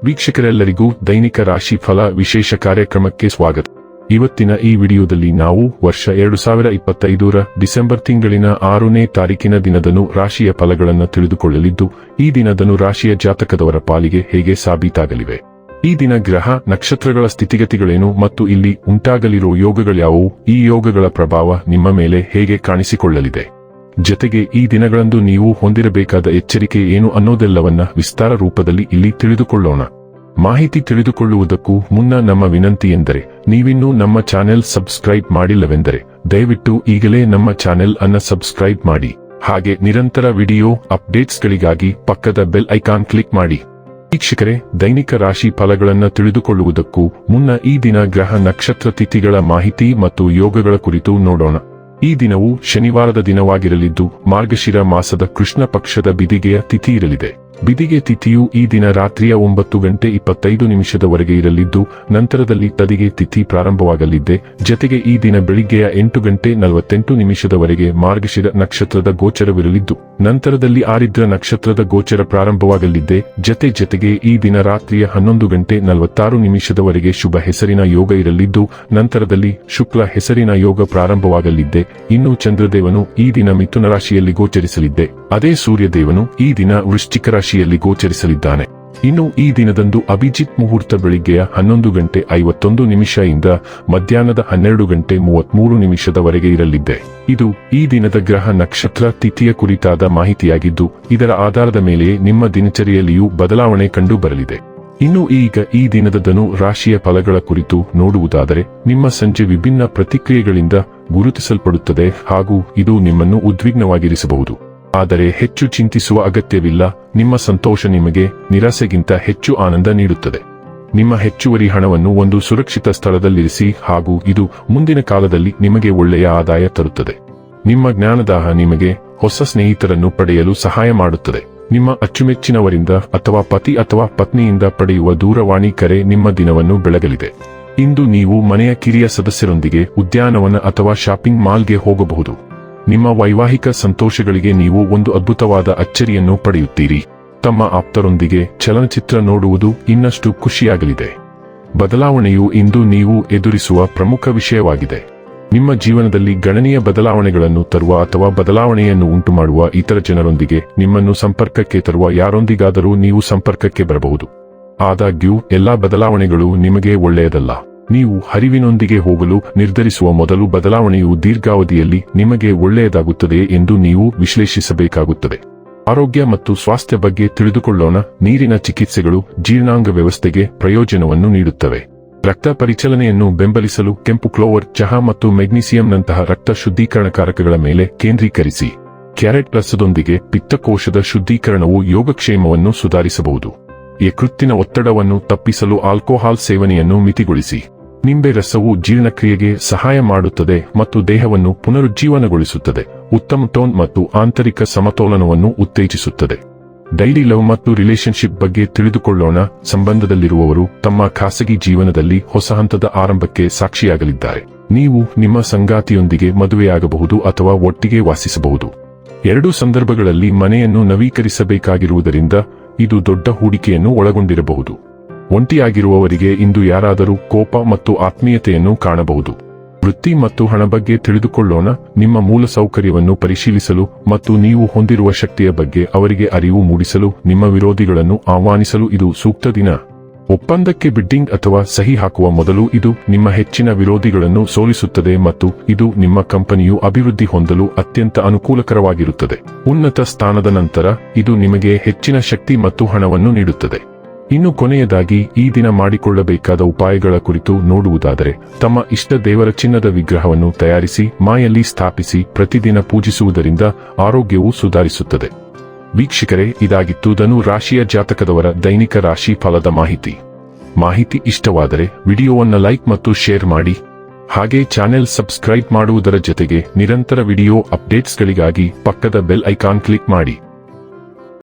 ವೀಕ್ಷಕರೆಲ್ಲರಿಗೂ ದೈನಿಕ ರಾಶಿ ಫಲ ವಿಶೇಷ ಕಾರ್ಯಕ್ರಮಕ್ಕೆ ಸ್ವಾಗತ. ಇವತ್ತಿನ ಈ ವಿಡಿಯೋದಲ್ಲಿ ನಾವು ವರ್ಷ 2025ರ ಡಿಸೆಂಬರ್ ತಿಂಗಳಿನ 6ನೇ ತಾರೀಕಿನ ದಿನದನು ರಾಶಿಯ ಫಲಗಳನ್ನು ತಿಳಿದುಕೊಳ್ಳಲಿದ್ದು, ಈ ದಿನದನು ರಾಶಿಯ ಜಾತಕದವರ ಪಾಲಿಗೆ ಹೇಗೆ ಸಾಬೀತಾಗಲಿವೆ, ಈ ದಿನ ಗ್ರಹ ನಕ್ಷತ್ರಗಳ ಸ್ಥಿತಿಗತಿಗಳೇನು ಮತ್ತು ಇಲ್ಲಿ ಉಂಟಾಗಲಿರುವ ಯೋಗಗಳ್ಯಾವುವು, ಈ ಯೋಗಗಳ ಪ್ರಭಾವ ನಿಮ್ಮ ಮೇಲೆ ಹೇಗೆ ಕಾಣಿಸಿಕೊಳ್ಳಲಿದೆ, ಜೊತೆಗೆ ಈ ದಿನಗಳಂದು ನೀವು ಹೊಂದಿರಬೇಕಾದ ಎಚ್ಚರಿಕೆ ಏನು ಅನ್ನೋದೆಲ್ಲವನ್ನ ವಿಸ್ತಾರ ರೂಪದಲ್ಲಿ ಇಲ್ಲಿ ತಿಳಿದುಕೊಳ್ಳೋಣ. ಮಾಹಿತಿ ತಿಳಿದುಕೊಳ್ಳುವುದಕ್ಕೂ ಮುನ್ನ ನಮ್ಮ ವಿನಂತಿ ಎಂದರೆ, ನೀವಿನ್ನೂ ನಮ್ಮ ಚಾನೆಲ್ ಸಬ್ಸ್ಕ್ರೈಬ್ ಮಾಡಿಲ್ಲವೆಂದರೆ ದಯವಿಟ್ಟು ಈಗಲೇ ನಮ್ಮ ಚಾನೆಲ್ ಅನ್ನು ಸಬ್ಸ್ಕ್ರೈಬ್ ಮಾಡಿ. ಹಾಗೆ ನಿರಂತರ ವಿಡಿಯೋ ಅಪ್ಡೇಟ್ಸ್ಗಳಿಗಾಗಿ ಪಕ್ಕದ ಬೆಲ್ ಐಕಾನ್ ಕ್ಲಿಕ್ ಮಾಡಿ. ವೀಕ್ಷಕರೇ, ದೈನಿಕ ರಾಶಿ ಫಲಗಳನ್ನು ತಿಳಿದುಕೊಳ್ಳುವುದಕ್ಕೂ ಮುನ್ನ ಈ ದಿನ ಗ್ರಹ ನಕ್ಷತ್ರ ತಿಥಿಗಳ ಮಾಹಿತಿ ಮತ್ತು ಯೋಗಗಳ ಕುರಿತು ನೋಡೋಣ. ಈ ದಿನವು ಶನಿವಾರದ ದಿನವಾಗಿರಲಿದ್ದು, ಮಾರ್ಗಶಿರ ಮಾಸದ ಕೃಷ್ಣ ಪಕ್ಷದ ಬಿದಿಗೆಯ ತಿಥಿ ಇರಲಿದೆ. ಬಿದಿಗೆ ತಿಥಿಯು ಈ ದಿನ ರಾತ್ರಿಯ 9:25 ಇರಲಿದ್ದು, ನಂತರದಲ್ಲಿ ತದಿಗೆ ತಿಥಿ ಪ್ರಾರಂಭವಾಗಲಿದೆ. ಜತೆಗೆ ಈ ದಿನ ಬೆಳಿಗ್ಗೆಯ 8:48 ಮಾರ್ಗಶಿರ ನಕ್ಷತ್ರದ ಗೋಚರವಿರಲಿದ್ದು, ನಂತರದಲ್ಲಿ ಆರಿದ್ರ ನಕ್ಷತ್ರದ ಗೋಚರ ಪ್ರಾರಂಭವಾಗಲಿದೆ. ಜತೆಗೆ ಈ ದಿನ ರಾತ್ರಿಯ 11:46 ಶುಭ ಹೆಸರಿನ ಯೋಗ ಇರಲಿದ್ದು, ನಂತರದಲ್ಲಿ ಶುಕ್ಲ ಹೆಸರಿನ ಯೋಗ ಪ್ರಾರಂಭವಾಗಲಿದೆ. ಇನ್ನು ಚಂದ್ರದೇವನು ಈ ದಿನ ಮಿಥುನ ರಾಶಿಯಲ್ಲಿ ಗೋಚರಿಸಲಿದೆ. ಅದೇ ಸೂರ್ಯದೇವನು ಈ ದಿನ ವೃಶ್ಚಿಕ ರಾಶಿಯಲ್ಲಿ ಗೋಚರಿಸಲಿದ್ದಾನೆ. ಇನ್ನು ಈ ದಿನದಂದು ಅಭಿಜಿತ್ ಮುಹೂರ್ತ ಬೆಳಿಗ್ಗೆಯ 11:51 ಇಂದ ಮಧ್ಯಾಹ್ನದ 12:33 ಇರಲಿದೆ. ಇದು ಈ ದಿನದ ಗ್ರಹ ನಕ್ಷತ್ರ ತಿಥಿಯ ಕುರಿತಾದ ಮಾಹಿತಿಯಾಗಿದ್ದು, ಇದರ ಆಧಾರದ ಮೇಲೆ ನಿಮ್ಮ ದಿನಚರಿಯಲ್ಲಿಯೂ ಬದಲಾವಣೆ ಕಂಡು ಬರಲಿದೆ. ಇನ್ನು ಈಗ ಈ ದಿನದ ಧನು ರಾಶಿಯ ಫಲಗಳ ಕುರಿತು ನೋಡುವುದಾದರೆ, ನಿಮ್ಮ ಸಂಜೆ ವಿಭಿನ್ನ ಪ್ರತಿಕ್ರಿಯೆಗಳಿಂದ ಗುರುತಿಸಲ್ಪಡುತ್ತದೆ ಹಾಗೂ ಇದು ನಿಮ್ಮನ್ನು ಉದ್ವಿಗ್ನವಾಗಿರಿಸಬಹುದು. ಆದರೆ ಹೆಚ್ಚು ಚಿಂತಿಸುವ ಅಗತ್ಯವಿಲ್ಲ. ನಿಮ್ಮ ಸಂತೋಷ ನಿಮಗೆ ನಿರಾಸೆಗಿಂತ ಹೆಚ್ಚು ಆನಂದ ನೀಡುತ್ತದೆ. ನಿಮ್ಮ ಹೆಚ್ಚುವರಿ ಹಣವನ್ನು ಒಂದು ಸುರಕ್ಷಿತ ಸ್ಥಳದಲ್ಲಿರಿಸಿ ಹಾಗೂ ಇದು ಮುಂದಿನ ಕಾಲದಲ್ಲಿ ನಿಮಗೆ ಒಳ್ಳೆಯ ಆದಾಯ ತರುತ್ತದೆ. ನಿಮ್ಮ ಜ್ಞಾನದಾಹ ನಿಮಗೆ ಹೊಸ ಸ್ನೇಹಿತರನ್ನು ಪಡೆಯಲು ಸಹಾಯ ಮಾಡುತ್ತದೆ. ನಿಮ್ಮ ಅಚ್ಚುಮೆಚ್ಚಿನವರಿಂದ ಅಥವಾ ಪತಿ ಅಥವಾ ಪತ್ನಿಯಿಂದ ಪಡೆಯುವ ದೂರವಾಣಿ ಕರೆ ನಿಮ್ಮ ದಿನವನ್ನು ಬೆಳಗಲಿದೆ. ಇಂದು ನೀವು ಮನೆಯ ಕಿರಿಯ ಸದಸ್ಯರೊಂದಿಗೆ ಉದ್ಯಾನವನ ಅಥವಾ ಶಾಪಿಂಗ್ ಮಾಲ್ಗೆ ಹೋಗಬಹುದು. ನಿಮ್ಮ ವೈವಾಹಿಕ ಸಂತೋಷಗಳಿಗೆ ನೀವು ಒಂದು ಅದ್ಭುತವಾದ ಅಚ್ಚರಿಯನ್ನು ಪಡೆಯುತ್ತೀರಿ. ತಮ್ಮ ಆಪ್ತರೊಂದಿಗೆ ಚಲನಚಿತ್ರ ನೋಡುವುದು ಇನ್ನಷ್ಟು ಖುಷಿಯಾಗಲಿದೆ. ಬದಲಾವಣೆಯು ಇಂದು ನೀವು ಎದುರಿಸುವ ಪ್ರಮುಖ ವಿಷಯವಾಗಿದೆ. ನಿಮ್ಮ ಜೀವನದಲ್ಲಿ ಗಣನೀಯ ಬದಲಾವಣೆಗಳನ್ನು ತರುವ ಅಥವಾ ಬದಲಾವಣೆಯನ್ನು ಉಂಟುಮಾಡುವ ಇತರ ಜನರೊಂದಿಗೆ ನಿಮ್ಮನ್ನು ಸಂಪರ್ಕಕ್ಕೆ ತರುವ ಯಾರೊಂದಿಗಾದರೂ ನೀವು ಸಂಪರ್ಕಕ್ಕೆ ಬರಬಹುದು. ಆದಾಗ್ಯೂ ಎಲ್ಲಾ ಬದಲಾವಣೆಗಳು ನಿಮಗೆ ಒಳ್ಳೆಯದಲ್ಲ. ನೀವು ಹರಿವಿನೊಂದಿಗೆ ಹೋಗಲು ನಿರ್ಧರಿಸುವ ಮೊದಲು ಬದಲಾವಣೆಯು ದೀರ್ಘಾವಧಿಯಲ್ಲಿ ನಿಮಗೆ ಒಳ್ಳೆಯದಾಗುತ್ತದೆ ಎಂದು ನೀವು ವಿಶ್ಲೇಷಿಸಬೇಕಾಗುತ್ತದೆ. ಆರೋಗ್ಯ ಮತ್ತು ಸ್ವಾಸ್ಥ್ಯ ಬಗ್ಗೆ ತಿಳಿದುಕೊಳ್ಳೋಣ. ನೀರಿನ ಚಿಕಿತ್ಸೆಗಳು ಜೀರ್ಣಾಂಗ ವ್ಯವಸ್ಥೆಗೆ ಪ್ರಯೋಜನವನ್ನು ನೀಡುತ್ತವೆ. ರಕ್ತ ಪರಿಚಲನೆಯನ್ನು ಬೆಂಬಲಿಸಲು ಕೆಂಪು ಕ್ಲೋವರ್, ಚಹಾ ಮತ್ತು ಮೆಗ್ನೀಸಿಯಂನಂತಹ ರಕ್ತ ಶುದ್ಧೀಕರಣಕಾರಕಗಳ ಮೇಲೆ ಕೇಂದ್ರೀಕರಿಸಿ. ಕ್ಯಾರೆಟ್ ರಸದೊಂದಿಗೆ ಪಿತ್ತಕೋಶದ ಶುದ್ಧೀಕರಣವು ಯೋಗಕ್ಷೇಮವನ್ನು ಸುಧಾರಿಸಬಹುದು. ಯಕೃತ್ತಿನ ಒತ್ತಡವನ್ನು ತಪ್ಪಿಸಲು ಆಲ್ಕೋಹಾಲ್ ಸೇವನೆಯನ್ನು ಮಿತಿಗೊಳಿಸಿ. ನಿಂಬೆ ರಸವು ಜೀರ್ಣಕ್ರಿಯೆಗೆ ಸಹಾಯ ಮಾಡುತ್ತದೆ ಮತ್ತು ದೇಹವನ್ನು ಪುನರುಜ್ಜೀವನಗೊಳಿಸುತ್ತದೆ. ಉತ್ತಮ ಟೋನ್ ಮತ್ತು ಆಂತರಿಕ ಸಮತೋಲನವನ್ನು ಉತ್ತೇಜಿಸುತ್ತದೆ. ಡೈಲಿ ಲವ್ ಮತ್ತು ರಿಲೇಶನ್ಶಿಪ್ ಬಗ್ಗೆ ತಿಳಿದುಕೊಳ್ಳೋಣ. ಸಂಬಂಧದಲ್ಲಿರುವವರು ತಮ್ಮ ಖಾಸಗಿ ಜೀವನದಲ್ಲಿ ಹೊಸ ಹಂತದ ಆರಂಭಕ್ಕೆ ಸಾಕ್ಷಿಯಾಗಲಿದ್ದಾರೆ. ನೀವು ನಿಮ್ಮ ಸಂಗಾತಿಯೊಂದಿಗೆ ಮದುವೆಯಾಗಬಹುದು ಅಥವಾ ಒಟ್ಟಿಗೆ ವಾಸಿಸಬಹುದು. ಎರಡೂ ಸಂದರ್ಭಗಳಲ್ಲಿ ಮನೆಯನ್ನು ನವೀಕರಿಸಬೇಕಾಗಿರುವುದರಿಂದ ಇದು ದೊಡ್ಡ ಹೂಡಿಕೆಯನ್ನು ಒಳಗೊಂಡಿರಬಹುದು. ಒಂಟಿಯಾಗಿರುವವರಿಗೆ ಇಂದು ಯಾರಾದರೂ ಕೋಪ ಮತ್ತು ಆತ್ಮೀಯತೆಯನ್ನು ಕಾಣಬಹುದು. ವೃತ್ತಿ ಮತ್ತು ಹಣ ಬಗ್ಗೆ ತಿಳಿದುಕೊಳ್ಳೋಣ. ನಿಮ್ಮ ಮೂಲ ಸೌಕರ್ಯವನ್ನು ಪರಿಶೀಲಿಸಲು ಮತ್ತು ನೀವು ಹೊಂದಿರುವ ಶಕ್ತಿಯ ಬಗ್ಗೆ ಅವರಿಗೆ ಅರಿವು ಮೂಡಿಸಲು ನಿಮ್ಮ ವಿರೋಧಿಗಳನ್ನು ಆಹ್ವಾನಿಸಲು ಇದು ಸೂಕ್ತ ದಿನ. ಒಪ್ಪಂದಕ್ಕೆ ಬಿಡ್ಡಿಂಗ್ ಅಥವಾ ಸಹಿ ಹಾಕುವ ಮೊದಲು ಇದು ನಿಮ್ಮ ಹೆಚ್ಚಿನ ವಿರೋಧಿಗಳನ್ನು ಸೋಲಿಸುತ್ತದೆ ಮತ್ತು ಇದು ನಿಮ್ಮ ಕಂಪನಿಯು ಅಭಿವೃದ್ಧಿ ಹೊಂದಲು ಅತ್ಯಂತ ಅನುಕೂಲಕರವಾಗಿರುತ್ತದೆ. ಉನ್ನತ ಸ್ಥಾನದ ನಂತರ ಇದು ನಿಮಗೆ ಹೆಚ್ಚಿನ ಶಕ್ತಿ ಮತ್ತು ಹಣವನ್ನು ನೀಡುತ್ತದೆ. ಇನ್ನು ಕೊನೆಯದಾಗಿ ಈ ದಿನ ಮಾಡಿಕೊಳ್ಳಬೇಕಾದ ಉಪಾಯಗಳ ಕುರಿತು ನೋಡುವುದಾದರೆ, ತಮ್ಮ ಇಷ್ಟ ದೇವರ ಚಿನ್ನದ ವಿಗ್ರಹವನ್ನು ತಯಾರಿಸಿ ಮನೆಯಲ್ಲಿ ಸ್ಥಾಪಿಸಿ ಪ್ರತಿದಿನ ಪೂಜಿಸುವುದರಿಂದ ಆರೋಗ್ಯವು ಸುಧಾರಿಸುತ್ತದೆ. ವೀಕ್ಷಕರೇ, ಇದಾಗಿತ್ತು ಧನು ರಾಶಿಯ ಜಾತಕದವರ ದೈನಿಕ ರಾಶಿ ಫಲದ ಮಾಹಿತಿ ಇಷ್ಟವಾದರೆ ವಿಡಿಯೋವನ್ನು ಲೈಕ್ ಮತ್ತು ಶೇರ್ ಮಾಡಿ. ಹಾಗೆ ಚಾನೆಲ್ ಸಬ್ಸ್ಕ್ರೈಬ್ ಮಾಡುವುದರ ಜೊತೆಗೆ ನಿರಂತರ ವಿಡಿಯೋ ಅಪ್ಡೇಟ್ಸ್ಗಳಿಗಾಗಿ ಪಕ್ಕದ ಬೆಲ್ ಐಕಾನ್ ಕ್ಲಿಕ್ ಮಾಡಿ.